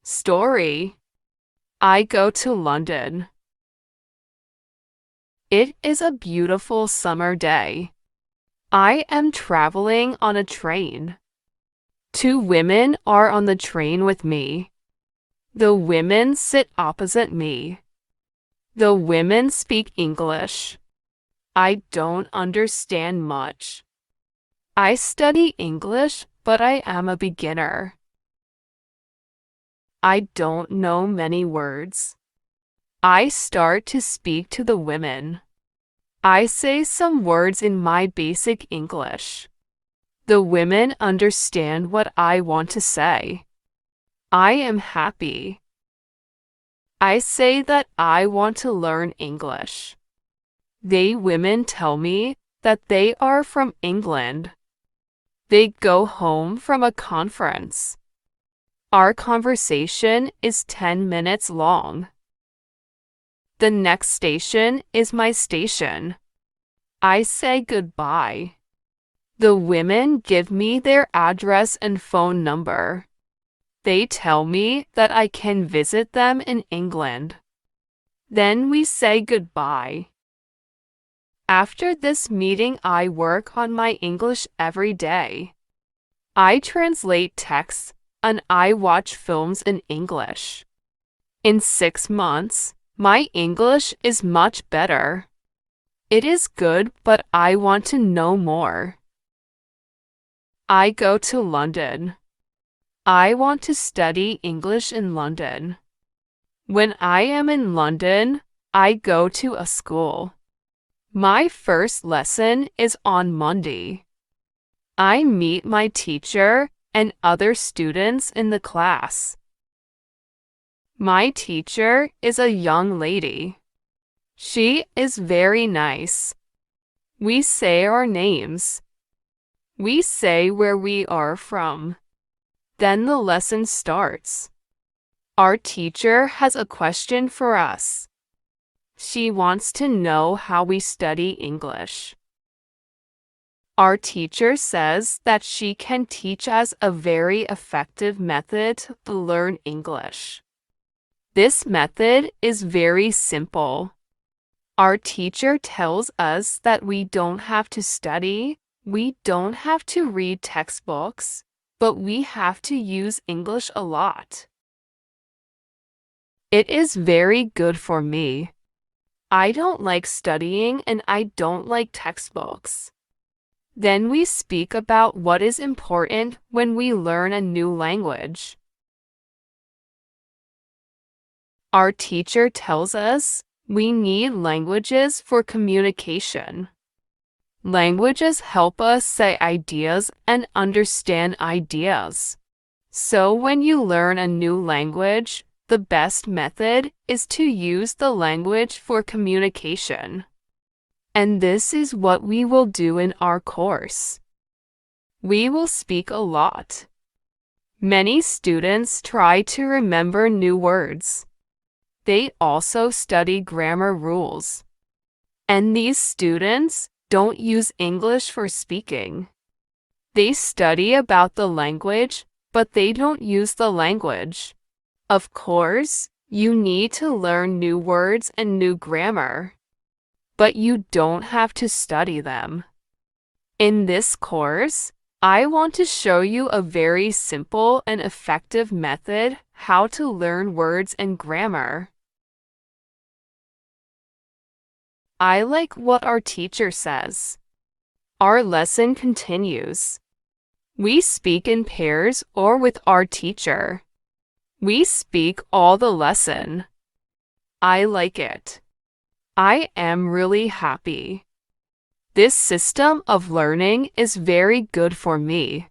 Story. I go to London. It is a beautiful summer day. I am traveling on a train. Two women are on the train with me. The women sit opposite me. The women speak English. I don't understand much. I study English, but I am a beginner. I don't know many words. I start to speak to the women. I say some words in my basic English. The women understand what I want to say. I am happy. I say that I want to learn English. They women tell me that they are from England. They go home from a conference. Our conversation is 10 minutes long. The next station is my station. I say goodbye. The women give me their address and phone number. They tell me that I can visit them in England. Then we say goodbye. After this meeting, I work on my English every day. I translate texts and I watch films in English. In 6 months, my English is much better. It is good, but I want to know more. I go to London. I want to study English in London. When I am in London, I go to a school. My first lesson is on Monday. I meet my teacher and other students in the class. My teacher is a young lady. She is very nice. We say our names. We say where we are from. Then the lesson starts. Our teacher has a question for us. She wants to know how we study English. Our teacher says that she can teach us a very effective method to learn English. This method is very simple. Our teacher tells us that we don't have to study, we don't have to read textbooks, but we have to use English a lot. It is very good for me. I don't like studying and I don't like textbooks. Then we speak about what is important when we learn a new language. Our teacher tells us we need languages for communication. Languages help us say ideas and understand ideas. So when you learn a new language, the best method is to use the language for communication. And this is what we will do in our course. We will speak a lot. Many students try to remember new words. They also study grammar rules. And these students don't use English for speaking. They study about the language, but they don't use the language. Of course, you need to learn new words and new grammar. But you don't have to study them. In this course, I want to show you a very simple and effective method how to learn words and grammar. I like what our teacher says. Our lesson continues. We speak in pairs or with our teacher. We speak all the lesson. I like it. I am really happy. This system of learning is very good for me.